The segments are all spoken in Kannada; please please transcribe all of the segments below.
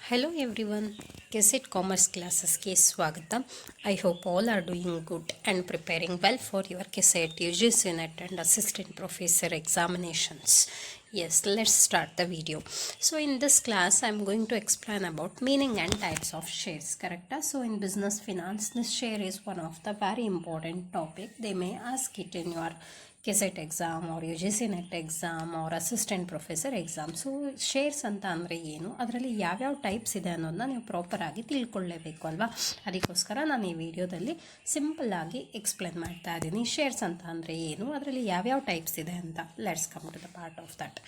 Hello everyone, KSET Commerce classes ಗೆ ಸ್ವಾಗತ. I hope all are doing good and preparing well for your KSET UGC NET and Assistant Professor examinations. Yes, let's start the video. So in this class, I'm going to explain about meaning and types of shares, correct? So in business finance, this share is one of the very important topic. They may ask it in your KSET exam or UGC NET exam or assistant professor exam. So shares ಅಂತ ಅಂದರೆ ಏನು, ಅದರಲ್ಲಿ ಯಾವ್ಯಾವ ಟೈಪ್ಸ್ ಇದೆ ಅನ್ನೋದನ್ನ ನೀವು ಪ್ರಾಪರಾಗಿ ತಿಳ್ಕೊಳ್ಳೇಬೇಕು ಅಲ್ವಾ. ಅದಕ್ಕೋಸ್ಕರ ನಾನು ಈ ವಿಡಿಯೋದಲ್ಲಿ ಸಿಂಪಲ್ಲಾಗಿ ಎಕ್ಸ್ಪ್ಲೇನ್ ಮಾಡ್ತಾ ಇದ್ದೀನಿ. ಶೇರ್ಸ್ ಅಂತ ಅಂದರೆ ಏನು, ಅದರಲ್ಲಿ ಯಾವ್ಯಾವ ಟೈಪ್ಸ್ ಇದೆ ಅಂತ. Let's come to the part of that.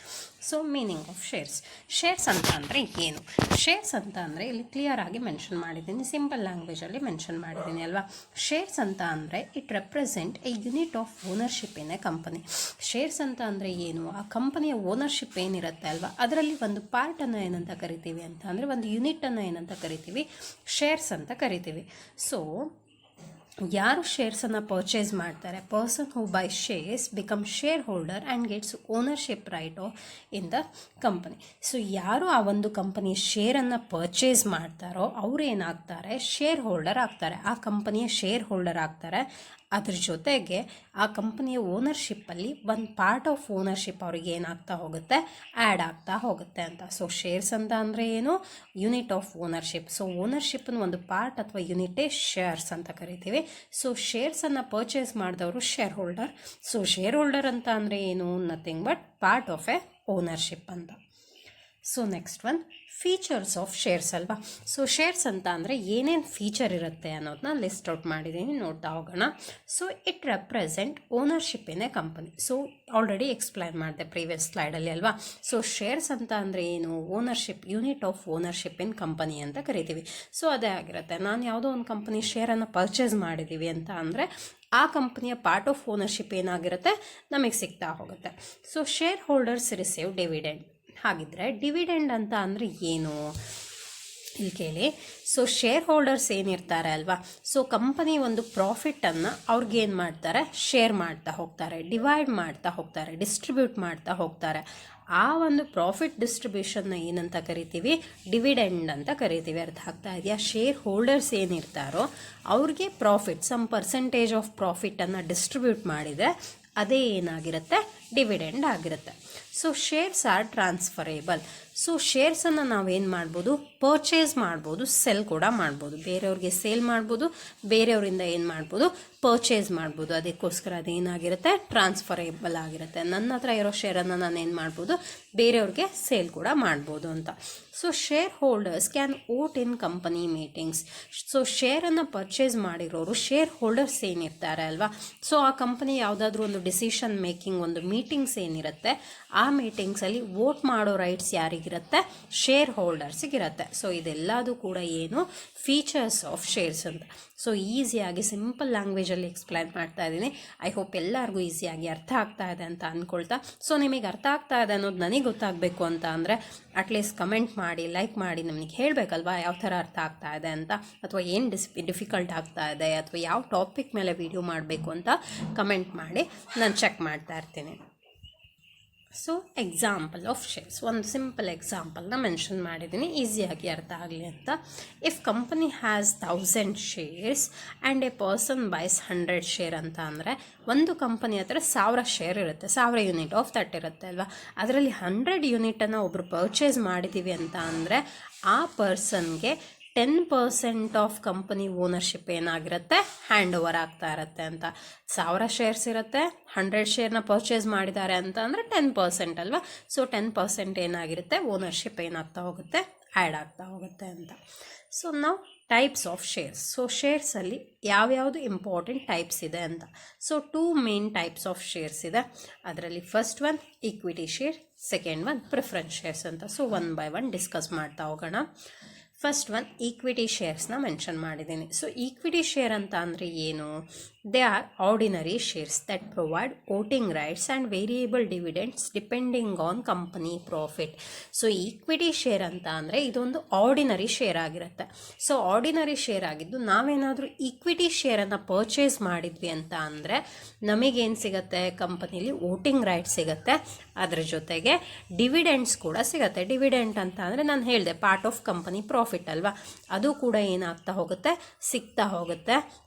So meaning of shares. Shares ಅಂತ ಅಂದರೆ ಏನು? ಶೇರ್ಸ್ ಅಂತ ಅಂದರೆ ಇಲ್ಲಿ ಕ್ಲಿಯರ್ ಆಗಿ ಮೆನ್ಷನ್ ಮಾಡಿದ್ದೀನಿ, ಸಿಂಪಲ್ ಲ್ಯಾಂಗ್ವೇಜಲ್ಲಿ ಮೆನ್ಷನ್ ಮಾಡಿದ್ದೀನಿ ಅಲ್ವಾ. ಶೇರ್ಸ್ ಅಂತ ಅಂದರೆ it represent A unit of ownership in a company. Shares ಅಂತ ಅಂದರೆ ಏನು, ಆ ಕಂಪನಿಯ ಓನರ್ಶಿಪ್ ಏನಿರುತ್ತೆ ಅಲ್ವಾ, ಅದರಲ್ಲಿ ಒಂದು ಪಾರ್ಟನ್ನು ಏನಂತ ಕರಿತೀವಿ ಅಂತ ಅಂದರೆ ಒಂದು ಯೂನಿಟನ್ನು ಏನಂತ ಕರಿತೀವಿ, ಶೇರ್ಸ್ ಅಂತ ಕರಿತೀವಿ. ಸೊ ಯಾರು ಶೇರ್ಸನ್ನು ಪರ್ಚೇಸ್ ಮಾಡ್ತಾರೆ, person who by shares become share holder and gets ownership right in the company. So ಯಾರು ಆ ಒಂದು ಕಂಪನಿ ಶೇರನ್ನು ಪರ್ಚೇಸ್ ಮಾಡ್ತಾರೋ ಅವ್ರು ಏನಾಗ್ತಾರೆ, ಶೇರ್ ಹೋಲ್ಡರ್ ಆಗ್ತಾರೆ, ಆ ಕಂಪನಿಯ ಶೇರ್ ಹೋಲ್ಡರ್ ಆಗ್ತಾರೆ. ಅದ್ರ ಜೊತೆಗೆ ಆ ಕಂಪನಿಯ ಓನರ್ಶಿಪ್ಪಲ್ಲಿ ಒಂದು ಪಾರ್ಟ್ ಆಫ್ ಓನರ್ಶಿಪ್ ಅವ್ರಿಗೆ ಏನಾಗ್ತಾ ಹೋಗುತ್ತೆ, ಆ್ಯಡ್ ಆಗ್ತಾ ಹೋಗುತ್ತೆ ಅಂತ. ಸೊ ಶೇರ್ಸ್ ಅಂತ ಅಂದರೆ ಏನು, ಯೂನಿಟ್ ಆಫ್ ಓನರ್ಶಿಪ್. ಸೊ ಓನರ್ಶಿಪ್ನ ಒಂದು ಪಾರ್ಟ್ ಅಥವಾ ಯೂನಿಟೇ ಶೇರ್ಸ್ ಅಂತ ಕರಿತೀವಿ. ಸೊ ಶೇರ್ಸನ್ನು ಪರ್ಚೇಸ್ ಮಾಡಿದವರು shareholder. So shareholder ಅಂತ ಅಂದರೆ ಏನು, nothing but part of a ownership ಅಂತ. So next one, features of shares ಅಲ್ವಾ. ಸೊ ಶೇರ್ಸ್ ಅಂತ ಅಂದರೆ ಏನೇನು ಫೀಚರ್ ಇರುತ್ತೆ ಅನ್ನೋದನ್ನ ಲಿಸ್ಟ್ ಔಟ್ ಮಾಡಿದ್ದೀನಿ, ನೋಡ್ತಾ ಹೋಗೋಣ. So it represent ownership in a company. So already explain ಮಾಡಿದೆ ಪ್ರೀವಿಯಸ್ ಸ್ಲೈಡಲ್ಲಿ ಅಲ್ವಾ. ಸೊ ಶೇರ್ಸ್ ಅಂತ ಅಂದರೆ ಏನು, ownership, unit of ownership in company ಅಂತ ಕರಿತೀವಿ. ಸೊ ಅದೇ ಆಗಿರುತ್ತೆ. ನಾನು ಯಾವುದೋ ಒಂದು ಕಂಪನಿ ಶೇರನ್ನು ಪರ್ಚೇಸ್ ಮಾಡಿದ್ದೀವಿ ಅಂತ ಅಂದರೆ ಆ ಕಂಪನಿಯ ಪಾರ್ಟ್ ಆಫ್ ಓನರ್ಶಿಪ್ ಏನಾಗಿರುತ್ತೆ ನಮಗೆ ಸಿಗ್ತಾ ಹೋಗುತ್ತೆ. So share holders receive dividend. ಹಾಗಿದ್ರೆ ಡಿವಿಡೆಂಡ್ ಅಂತ ಅಂದರೆ ಏನು ಇಲ್ಲಿ ಕೇಳಿ. ಸೊ ಶೇರ್ ಹೋಲ್ಡರ್ಸ್ ಏನಿರ್ತಾರೆ ಅಲ್ವಾ, ಸೊ ಕಂಪನಿ ಒಂದು ಪ್ರಾಫಿಟನ್ನು ಅವ್ರಿಗೇನು ಮಾಡ್ತಾರೆ, ಶೇರ್ ಮಾಡ್ತಾ ಹೋಗ್ತಾರೆ, ಡಿವೈಡ್ ಮಾಡ್ತಾ ಹೋಗ್ತಾರೆ, ಡಿಸ್ಟ್ರಿಬ್ಯೂಟ್ ಮಾಡ್ತಾ ಹೋಗ್ತಾರೆ. ಆ ಒಂದು ಪ್ರಾಫಿಟ್ ಡಿಸ್ಟ್ರಿಬ್ಯೂಷನ್ನ ಏನಂತ ಕರಿತೀವಿ, ಡಿವಿಡೆಂಡ್ ಅಂತ ಕರಿತೀವಿ. ಅರ್ಥ ಆಗ್ತಾ ಇದೆಯಾ? ಶೇರ್ ಹೋಲ್ಡರ್ಸ್ ಏನಿರ್ತಾರೋ ಅವ್ರಿಗೆ ಪ್ರಾಫಿಟ್, ಸಮ್ ಪರ್ಸೆಂಟೇಜ್ ಆಫ್ ಪ್ರಾಫಿಟನ್ನು ಡಿಸ್ಟ್ರಿಬ್ಯೂಟ್ ಮಾಡಿದರೆ ಅದೇ ಏನಾಗಿರುತ್ತೆ, ಡಿವಿಡೆಂಡ್ ಆಗಿರುತ್ತೆ. So shares are transferable. So ಶೇರ್ಸನ್ನು ನಾವೇನು ಮಾಡ್ಬೋದು, ಪರ್ಚೇಸ್ ಮಾಡ್ಬೋದು, ಸೆಲ್ ಕೂಡ ಮಾಡ್ಬೋದು. ಬೇರೆಯವ್ರಿಗೆ ಸೇಲ್ ಮಾಡ್ಬೋದು, ಬೇರೆಯವರಿಂದ ಏನು ಮಾಡ್ಬೋದು, ಪರ್ಚೇಸ್ ಮಾಡ್ಬೋದು. ಅದಕ್ಕೋಸ್ಕರ ಅದೇನಾಗಿರುತ್ತೆ, ಟ್ರಾನ್ಸ್ಫರೇಬಲ್ ಆಗಿರುತ್ತೆ. ನನ್ನ ಹತ್ರ ಇರೋ ಶೇರನ್ನು ನಾನು ಏನು ಮಾಡ್ಬೋದು, ಬೇರೆಯವ್ರಿಗೆ ಸೇಲ್ ಕೂಡ ಮಾಡ್ಬೋದು ಅಂತ. So shareholders can vote in company meetings. So ಶೇರನ್ನು ಪರ್ಚೇಸ್ ಮಾಡಿರೋರು ಶೇರ್ ಹೋಲ್ಡರ್ಸ್ ಏನಿರ್ತಾರೆ ಅಲ್ವಾ, ಸೊ ಆ ಕಂಪನಿ ಯಾವುದಾದ್ರೂ ಒಂದು ಡಿಸಿಷನ್ ಮೇಕಿಂಗ್, ಒಂದು ಮೀಟಿಂಗ್ಸ್ ಏನಿರುತ್ತೆ, ಆ ಮೀಟಿಂಗ್ಸಲ್ಲಿ ವೋಟ್ ಮಾಡೋ ರೈಟ್ಸ್ ಯಾರಿಗಿರುತ್ತೆ, ಶೇರ್ ಹೋಲ್ಡರ್ಸಿಗಿರುತ್ತೆ. ಸೊ ಇದೆಲ್ಲದೂ ಕೂಡ ಏನು, ಫೀಚರ್ಸ್ ಆಫ್ ಶೇರ್ಸ್ ಅಂತ. ಸೊ ಈಸಿಯಾಗಿ ಸಿಂಪಲ್ ಲ್ಯಾಂಗ್ವೇಜಲ್ಲಿ ಎಕ್ಸ್ಪ್ಲೈನ್ ಮಾಡ್ತಾ ಇದ್ದೀನಿ. ಐ ಹೋಪ್ ಎಲ್ಲರಿಗೂ ಈಸಿಯಾಗಿ ಅರ್ಥ ಆಗ್ತಾ ಇದೆ ಅಂತ ಅಂದ್ಕೊಳ್ತಾ. ಸೊ ನಿಮಗೆ ಅರ್ಥ ಆಗ್ತಾ ಇದೆ ಅನ್ನೋದು ನನಗೆ ಗೊತ್ತಾಗಬೇಕು ಅಂತ ಅಂದರೆ ಅಟ್ಲೀಸ್ಟ್ ಕಮೆಂಟ್ ಮಾಡಿ, ಲೈಕ್ ಮಾಡಿ, ನಮಗೆ ಹೇಳಬೇಕಲ್ವಾ ಯಾವ ಥರ ಅರ್ಥ ಆಗ್ತಾ ಇದೆ ಅಂತ, ಅಥವಾ ಏನು ಡಿಫಿಕಲ್ಟ್ ಆಗ್ತಾ ಇದೆ, ಅಥವಾ ಯಾವ ಟಾಪಿಕ್ ಮೇಲೆ ವಿಡಿಯೋ ಮಾಡಬೇಕು ಅಂತ ಕಮೆಂಟ್ ಮಾಡಿ, ನಾನು ಚೆಕ್ ಮಾಡ್ತಾ ಇರ್ತೀನಿ. ಸೊ ಎಕ್ಸಾಂಪಲ್ ಆಫ್ ಶೇರ್ಸ್, ಒಂದು ಸಿಂಪಲ್ ಎಕ್ಸಾಂಪಲ್ನ ಮೆನ್ಷನ್ ಮಾಡಿದ್ದೀನಿ ಈಸಿಯಾಗಿ ಅರ್ಥ ಆಗಲಿ ಅಂತ. If company has 1000 shares and A person byes 100 share ಅಂತ ಅಂದರೆ ಒಂದು ಕಂಪನಿ ಹತ್ರ 1000 ಶೇರ್ ಇರುತ್ತೆ, 1000 ಯೂನಿಟ್ ಆಫ್ ದಟ್ ಇರುತ್ತೆ ಅಲ್ವಾ. ಅದರಲ್ಲಿ 100 ಯೂನಿಟನ್ನು ಒಬ್ಬರು ಪರ್ಚೇಸ್ ಮಾಡಿದ್ದೀವಿ ಅಂತ ಅಂದರೆ ಆ ಪರ್ಸನ್ಗೆ 10% ಆಫ್ ಕಂಪನಿ ಓನರ್ಶಿಪ್ ಏನಾಗಿರುತ್ತೆ, ಹ್ಯಾಂಡ್ ಓವರ್ ಆಗ್ತಾ ಇರುತ್ತೆ ಅಂತ. 1000 ಶೇರ್ಸ್ ಇರುತ್ತೆ, 100 ಶೇರ್ನ ಪರ್ಚೇಸ್ ಮಾಡಿದ್ದಾರೆ ಅಂತ ಅಂದರೆ 10% ಅಲ್ವಾ. ಸೊ 10% ಏನಾಗಿರುತ್ತೆ, ಓನರ್ಶಿಪ್ ಏನಾಗ್ತಾ ಹೋಗುತ್ತೆ, ಆ್ಯಡ್ ಆಗ್ತಾ ಹೋಗುತ್ತೆ ಅಂತ. ಸೊ ನಾವು ಟೈಪ್ಸ್ ಆಫ್ ಶೇರ್ಸ್. ಸೊ ಶೇರ್ಸಲ್ಲಿ ಯಾವ್ಯಾವುದು ಇಂಪಾರ್ಟೆಂಟ್ ಟೈಪ್ಸ್ ಇದೆ ಅಂತ. So 2 main types of shares ಇದೆ. ಅದರಲ್ಲಿ first one equity share, second one preference shares ಅಂತ. So one by one discuss ಮಾಡ್ತಾ ಹೋಗೋಣ. ಫಸ್ಟ್ ಒನ್ ಈಕ್ವಿಟಿ ಶೇರ್ಸ್ನ ಮೆನ್ಷನ್ ಮಾಡಿದ್ದೀನಿ. ಸೊ ಈಕ್ವಿಟಿ ಶೇರ್ ಅಂತ ಅಂದರೆ ಏನು? They are ordinary shares that provide voting rights and variable dividends depending on company profit. So equity share ಅಂತ ಅಂದರೆ ಇದೊಂದು ಆರ್ಡಿನರಿ ಶೇರ್ ಆಗಿರುತ್ತೆ. ಸೊ ಆರ್ಡಿನರಿ ಶೇರ್ ಆಗಿದ್ದು ನಾವೇನಾದರೂ ಈಕ್ವಿಟಿ ಶೇರನ್ನು ಪರ್ಚೇಸ್ ಮಾಡಿದ್ವಿ ಅಂತ ಅಂದರೆ ನಮಗೇನು ಸಿಗುತ್ತೆ? ಕಂಪನಿಲಿ ವೋಟಿಂಗ್ ರೈಟ್ಸ್ ಸಿಗುತ್ತೆ, ಅದ್ರ ಜೊತೆಗೆ ಡಿವಿಡೆಂಡ್ಸ್ ಕೂಡ ಸಿಗುತ್ತೆ. ಡಿವಿಡೆಂಟ್ ಅಂತ ಅಂದರೆ ನಾನು ಹೇಳಿದೆ ಪಾರ್ಟ್ ಆಫ್ ಕಂಪನಿ ಪ್ರಾಫಿಟ್ ಅಲ್ವಾ, ಅದು ಕೂಡ ಏನಾಗ್ತಾ ಹೋಗುತ್ತೆ? ಸಿಗ್ತಾ ಹೋಗುತ್ತೆ.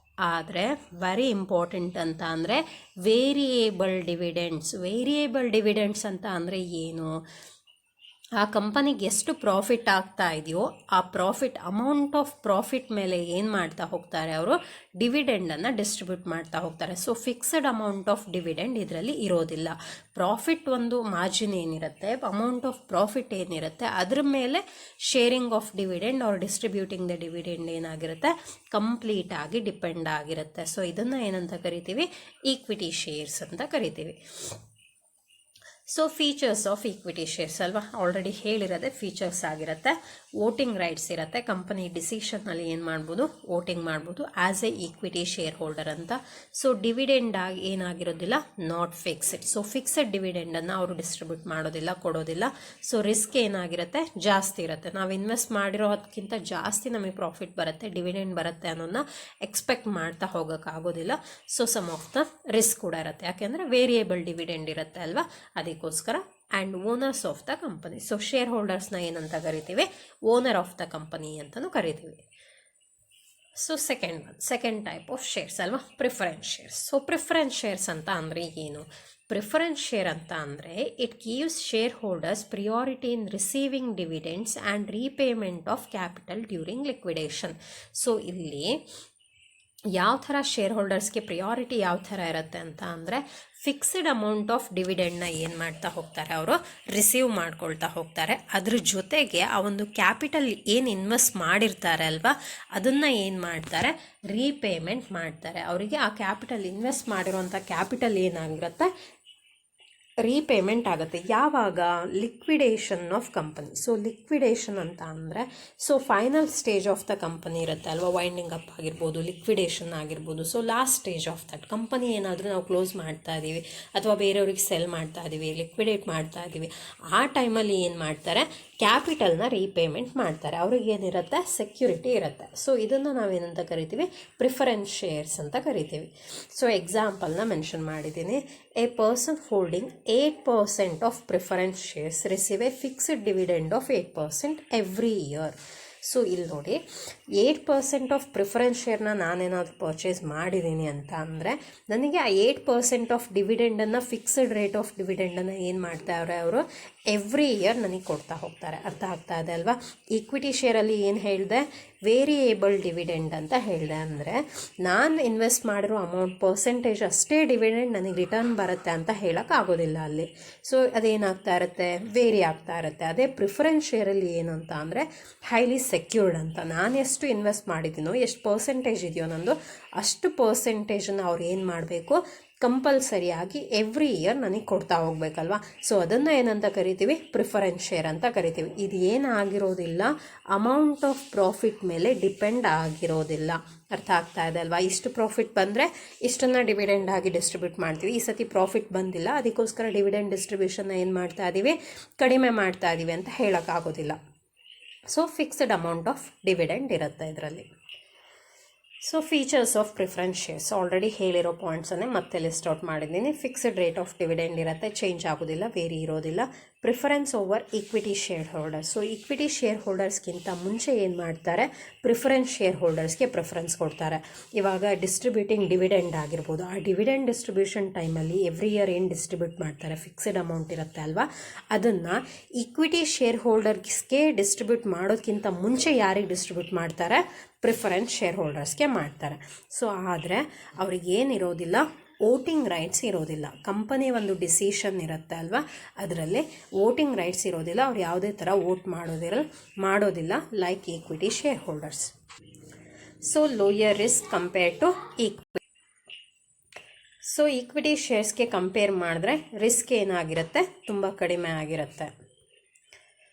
ಆದರೆ ವೆರಿ ಇಂಪಾರ್ಟೆಂಟ್ ಅಂತ ಅಂದರೆ ವೇರಿಯೇಬಲ್ ಡಿವಿಡೆಂಡ್ಸ್ ಅಂತ ಅಂದರೆ ಏನು? ಆ ಕಂಪನಿಗೆ ಎಷ್ಟು ಪ್ರಾಫಿಟ್ ಆಗ್ತಾ ಇದೆಯೋ ಆ ಅಮೌಂಟ್ ಆಫ್ ಪ್ರಾಫಿಟ್ ಮೇಲೆ ಏನು ಮಾಡ್ತಾ ಹೋಗ್ತಾರೆ? ಅವರು ಡಿವಿಡೆಂಡನ್ನು ಡಿಸ್ಟ್ರಿಬ್ಯೂಟ್ ಮಾಡ್ತಾ ಹೋಗ್ತಾರೆ. So fixed amount of dividend ಇದರಲ್ಲಿ ಇರೋದಿಲ್ಲ. ಪ್ರಾಫಿಟ್ ಒಂದು ಮಾರ್ಜಿನ್ ಏನಿರುತ್ತೆ, ಅಮೌಂಟ್ ಆಫ್ ಪ್ರಾಫಿಟ್ ಏನಿರುತ್ತೆ, ಅದ್ರ ಮೇಲೆ sharing of dividend or distributing the dividend ಏನಾಗಿರುತ್ತೆ? ಕಂಪ್ಲೀಟ್ ಆಗಿ ಡಿಪೆಂಡ್ ಆಗಿರುತ್ತೆ. ಸೊ ಇದನ್ನು ಏನಂತ ಕರಿತೀವಿ? ಈಕ್ವಿಟಿ ಶೇರ್ಸ್ ಅಂತ ಕರಿತೀವಿ. So features of equity shares ಅಲ್ವಾ, ಆಲ್ರೆಡಿ ಹೇಳಿರೋದೆ ಫೀಚರ್ಸ್ ಆಗಿರುತ್ತೆ. ವೋಟಿಂಗ್ ರೈಟ್ಸ್ ಇರುತ್ತೆ, ಕಂಪನಿ ಡಿಸಿಷನ್ನಲ್ಲಿ ಏನು ಮಾಡ್ಬೋದು? ವೋಟಿಂಗ್ ಮಾಡ್ಬೋದು as a equity shareholder ಅಂತ. ಸೊ ಡಿವಿಡೆಂಡ್ ಆಗಿ ಏನಾಗಿರೋದಿಲ್ಲ? Not fixed. ಸೊ ಫಿಕ್ಸ್ಡ್ ಡಿವಿಡೆಂಡನ್ನು ಅವರು ಡಿಸ್ಟ್ರಿಬ್ಯೂಟ್ ಮಾಡೋದಿಲ್ಲ, ಕೊಡೋದಿಲ್ಲ. ಸೊ ರಿಸ್ಕ್ ಏನಾಗಿರುತ್ತೆ? ಜಾಸ್ತಿ ಇರುತ್ತೆ. ನಾವು ಇನ್ವೆಸ್ಟ್ ಮಾಡಿರೋದಕ್ಕಿಂತ ಜಾಸ್ತಿ ನಮಗೆ ಪ್ರಾಫಿಟ್ ಬರುತ್ತೆ, ಡಿವಿಡೆಂಡ್ ಬರುತ್ತೆ ಅನ್ನೋದನ್ನ ಎಕ್ಸ್ಪೆಕ್ಟ್ ಮಾಡ್ತಾ ಹೋಗೋಕ್ಕಾಗೋದಿಲ್ಲ. So some of the risk ಕೂಡ ಇರುತ್ತೆ, ಯಾಕೆಂದರೆ ವೇರಿಯೇಬಲ್ ಡಿವಿಡೆಂಡ್ ಇರುತ್ತೆ ಅಲ್ವಾ, ಅದಕ್ಕೋಸ್ಕರ. And owners of the company. So ಶೇರ್ ಹೋಲ್ಡರ್ಸ್ನ ಏನಂತ ಕರಿತೀವಿ? ಓನರ್ ಆಫ್ ದ ಕಂಪನಿ ಅಂತಲೂ ಕರಿತೀವಿ. So second type of shares ಅಲ್ವಾ, preference shares. So preference shares ಅಂತ ಅಂದರೆ ಏನು? ಪ್ರಿಫರೆನ್ಸ್ ಶೇರ್ ಅಂತ ಅಂದರೆ it gives shareholders priority in receiving dividends and repayment of capital during liquidation. So ಇಲ್ಲಿ ಯಾವ ಥರ ಶೇರ್ ಹೋಲ್ಡರ್ಸ್ಗೆ ಪ್ರಿಯಾರಿಟಿ ಯಾವ ಥರ ಇರುತ್ತೆ ಅಂತ ಅಂದರೆ ಫಿಕ್ಸ್ಡ್ ಅಮೌಂಟ್ ಆಫ್ ಡಿವಿಡೆಂಡ್ನ ಏನು ಮಾಡ್ತಾ ಹೋಗ್ತಾರೆ? ಅವರು ರಿಸೀವ್ ಮಾಡ್ಕೊಳ್ತಾ ಹೋಗ್ತಾರೆ. ಅದ್ರ ಜೊತೆಗೆ ಆ ಒಂದು ಕ್ಯಾಪಿಟಲ್ ಏನು ಇನ್ವೆಸ್ಟ್ ಮಾಡಿರ್ತಾರೆ ಅಲ್ವಾ, ಅದನ್ನು ಏನು ಮಾಡ್ತಾರೆ? ರೀಪೇಮೆಂಟ್ ಮಾಡ್ತಾರೆ. ಅವರಿಗೆ ಆ ಕ್ಯಾಪಿಟಲ್ ಇನ್ವೆಸ್ಟ್ ಮಾಡಿರೋಂಥ ಕ್ಯಾಪಿಟಲ್ ಏನಾಗಿರುತ್ತೆ? ರೀಪೇಮೆಂಟ್ ಆಗುತ್ತೆ. ಯಾವಾಗ? Liquidation of company. So liquidation ಅಂತ ಅಂದರೆ so final stage of the company ಇರುತ್ತೆ ಅಲ್ವಾ, ವೈಂಡಿಂಗ್ ಅಪ್ ಆಗಿರ್ಬೋದು, ಲಿಕ್ವಿಡೇಷನ್ ಆಗಿರ್ಬೋದು. So last stage of that company ಏನಾದರೂ ನಾವು ಕ್ಲೋಸ್ ಮಾಡ್ತಾ ಇದ್ದೀವಿ ಅಥವಾ ಬೇರೆಯವ್ರಿಗೆ ಸೆಲ್ ಮಾಡ್ತಾ ಇದ್ದೀವಿ, ಲಿಕ್ವಿಡೇಟ್ ಮಾಡ್ತಾ ಇದ್ದೀವಿ, ಆ ಟೈಮಲ್ಲಿ ಏನು ಮಾಡ್ತಾರೆ? ಕ್ಯಾಪಿಟಲ್ನ ರೀಪೇಮೆಂಟ್ ಮಾಡ್ತಾರೆ. ಅವ್ರಿಗೆ ಏನಿರುತ್ತೆ? ಸೆಕ್ಯೂರಿಟಿ ಇರುತ್ತೆ. ಸೊ ಇದನ್ನು ನಾವೇನಂತ ಕರಿತೀವಿ? ಪ್ರಿಫರೆನ್ಸ್ ಶೇರ್ಸ್ ಅಂತ ಕರಿತೀವಿ. ಸೊ ಎಕ್ಸಾಂಪಲ್ನ ಮೆನ್ಷನ್ ಮಾಡಿದ್ದೀನಿ. A person holding 8% of preference shares receive A fixed dividend of 8% every year. So ಇಲ್ಲಿ ನೋಡಿ, 8% ಆಫ್ ಪ್ರಿಫರೆನ್ಸ್ ಶೇರ್ನ ನಾನೇನಾದರೂ ಪರ್ಚೇಸ್ ಮಾಡಿದ್ದೀನಿ ಅಂತ ಅಂದರೆ ನನಗೆ ಆ 8% ಆಫ್ ಡಿವಿಡೆಂಡನ್ನು, ಫಿಕ್ಸ್ಡ್ ರೇಟ್ ಆಫ್ ಡಿವಿಡೆಂಡನ್ನು ಏನು ಮಾಡ್ತಾವ್ರೆ? ಅವರು ಎವ್ರಿ ಇಯರ್ ನನಗೆ ಕೊಡ್ತಾ ಹೋಗ್ತಾರೆ. ಅರ್ಥ ಆಗ್ತಾ ಇದೆ ಅಲ್ವಾ? ಈಕ್ವಿಟಿ ಶೇರಲ್ಲಿ ಏನು ಹೇಳಿದೆ? ವೇರಿಯೇಬಲ್ ಡಿವಿಡೆಂಡ್ ಅಂತ ಹೇಳಿದೆ. ಅಂದರೆ ನಾನು ಇನ್ವೆಸ್ಟ್ ಮಾಡಿರೋ ಅಮೌಂಟ್ ಪರ್ಸೆಂಟೇಜ್ ಅಷ್ಟೇ ಡಿವಿಡೆಂಡ್ ನನಗೆ ರಿಟರ್ನ್ ಬರುತ್ತೆ ಅಂತ ಹೇಳೋಕ್ಕಾಗೋದಿಲ್ಲ ಅಲ್ಲಿ. ಸೊ ಅದೇನಾಗ್ತಾ ಇರುತ್ತೆ? ವೇರಿ ಆಗ್ತಾ ಇರುತ್ತೆ. ಅದೇ ಪ್ರಿಫರೆನ್ಸ್ ಶೇರಲ್ಲಿ ಏನು ಅಂತ ಅಂದರೆ ಹೈಲಿ ಸೆಕ್ಯೂರ್ಡ್ ಅಂತ. ನಾನು ಎಷ್ಟು ಇನ್ವೆಸ್ಟ್ ಮಾಡಿದ್ದೀನೋ, ಎಷ್ಟು ಪರ್ಸೆಂಟೇಜ್ ಇದೆಯೋ ನಂದು, ಅಷ್ಟು ಪರ್ಸೆಂಟೇಜನ್ನು ಅವ್ರು ಏನು ಮಾಡಬೇಕು? ಕಂಪಲ್ಸರಿಯಾಗಿ ಎವ್ರಿ ಇಯರ್ ನನಗೆ ಕೊಡ್ತಾ ಹೋಗ್ಬೇಕಲ್ವಾ. ಸೊ ಅದನ್ನು ಏನಂತ ಕರಿತೀವಿ? ಪ್ರಿಫರೆನ್ಸ್ ಶೇರ್ ಅಂತ ಕರಿತೀವಿ. ಇದು ಏನಾಗಿರೋದಿಲ್ಲ, ಅಮೌಂಟ್ ಆಫ್ ಪ್ರಾಫಿಟ್ ಮೇಲೆ ಡಿಪೆಂಡ್ ಆಗಿರೋದಿಲ್ಲ. ಅರ್ಥ ಆಗ್ತಾ ಇದೆ ಅಲ್ವಾ? ಇಷ್ಟು ಪ್ರಾಫಿಟ್ ಬಂದರೆ ಇಷ್ಟನ್ನು ಡಿವಿಡೆಂಡ್ ಆಗಿ ಡಿಸ್ಟ್ರಿಬ್ಯೂಟ್ ಮಾಡ್ತೀವಿ. ಈ ಸತಿ ಪ್ರಾಫಿಟ್ ಬಂದಿಲ್ಲ, ಅದಕ್ಕೋಸ್ಕರ ಡಿವಿಡೆಂಡ್ ಡಿಸ್ಟ್ರಿಬ್ಯೂಷನ್ನ ಏನು ಮಾಡ್ತಾ ಇದ್ದೀವಿ? ಕಡಿಮೆ ಮಾಡ್ತಾ ಇದ್ದೀವಿ ಅಂತ ಹೇಳೋಕ್ಕಾಗೋದಿಲ್ಲ. So fixed amount of dividend ಇರುತ್ತೆ ಇದರಲ್ಲಿ. So features of preference shares already ಹೇಳಿರೋ ಪಾಯಿಂಟ್ಸನ್ನೇ ಮತ್ತೆ ಲಿಸ್ಟ್ ಔಟ್ ಮಾಡಿದ್ದೀನಿ. ಫಿಕ್ಸ್ಡ್ ರೇಟ್ ಆಫ್ ಡಿವಿಡೆಂಡ್ ಇರುತ್ತೆ, ಚೇಂಜ್ ಆಗೋದಿಲ್ಲ, ವೇರಿ ಇರೋದಿಲ್ಲ. Preference over equity shareholders. So equity ಶೇರ್ ಹೋಲ್ಡರ್ಸ್ಗಿಂತ ಮುಂಚೆ ಏನು ಮಾಡ್ತಾರೆ? ಪ್ರಿಫರೆನ್ಸ್ ಶೇರ್ ಹೋಲ್ಡರ್ಸ್ಗೆ ಪ್ರಿಫರೆನ್ಸ್ ಕೊಡ್ತಾರೆ. ಇವಾಗ ಡಿಸ್ಟ್ರಿಬ್ಯೂಟಿಂಗ್ ಡಿವಿಡೆಂಡ್ ಆಗಿರ್ಬೋದು, ಆ ಡಿವಿಡೆಂಡ್ ಡಿಸ್ಟ್ರಿಬ್ಯೂಷನ್ ಟೈಮಲ್ಲಿ ಎವ್ರಿ ಇಯರ್ ಏನು ಡಿಸ್ಟ್ರಿಬ್ಯೂಟ್ ಮಾಡ್ತಾರೆ? ಫಿಕ್ಸ್ಡ್ ಅಮೌಂಟ್ ಇರುತ್ತೆ ಅಲ್ವಾ, ಅದನ್ನು ಈಕ್ವಿಟಿ ಶೇರ್ ಹೋಲ್ಡರ್ಸ್ಗೆ ಡಿಸ್ಟ್ರಿಬ್ಯೂಟ್ ಮಾಡೋದಕ್ಕಿಂತ ಮುಂಚೆ ಯಾರಿಗೆ ಡಿಸ್ಟ್ರಿಬ್ಯೂಟ್ ಮಾಡ್ತಾರೆ? ಪ್ರಿಫರೆನ್ಸ್ ಶೇರ್ ಹೋಲ್ಡರ್ಸ್ಗೆ ಮಾಡ್ತಾರೆ. ಸೊ ಆದರೆ ಅವ್ರಿಗೇನಿರೋದಿಲ್ಲ? ವೋಟಿಂಗ್ ರೈಟ್ಸ್ ಇರೋದಿಲ್ಲ. ಕಂಪನಿ ಒಂದು ಡಿಸಿಷನ್ ಇರುತ್ತೆ ಅಲ್ವಾ, ಅದರಲ್ಲಿ ವೋಟಿಂಗ್ ರೈಟ್ಸ್ ಇರೋದಿಲ್ಲ. ಅವ್ರು ಯಾವುದೇ ಥರ ವೋಟ್ ಮಾಡೋದಿಲ್ಲ like equity shareholders. So lower risk compare to equity. So equity ಶೇರ್ಸ್ಗೆ ಕಂಪೇರ್ ಮಾಡಿದ್ರೆ ರಿಸ್ಕ್ ಏನಾಗಿರುತ್ತೆ? ತುಂಬ ಕಡಿಮೆ ಆಗಿರುತ್ತೆ.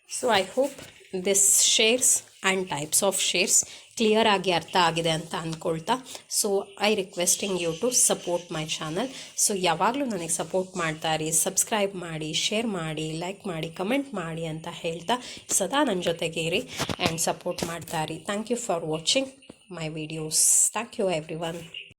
So I hope this shares and types of shares clear ಆಗಿ ಅರ್ಥ ಆಗಿದೆ ಅಂತ ಅಂದ್ಕೊಳ್ತಾ, so I requesting you to support my channel. So ಯಾವಾಗಲೂ ನನಗೆ ಸಪೋರ್ಟ್ ಮಾಡ್ತಾ ಇರಿ, ಸಬ್ಸ್ಕ್ರೈಬ್ ಮಾಡಿ, ಶೇರ್ ಮಾಡಿ, ಲೈಕ್ ಮಾಡಿ, ಕಮೆಂಟ್ ಮಾಡಿ ಅಂತ ಹೇಳ್ತಾ ಸದಾ ನನ್ನ ಜೊತೆಗೆ ಇರಿ ಆ್ಯಂಡ್ ಸಪೋರ್ಟ್ ಮಾಡ್ತಾ ಇರಿ. Thank you for watching my videos. Thank you every one.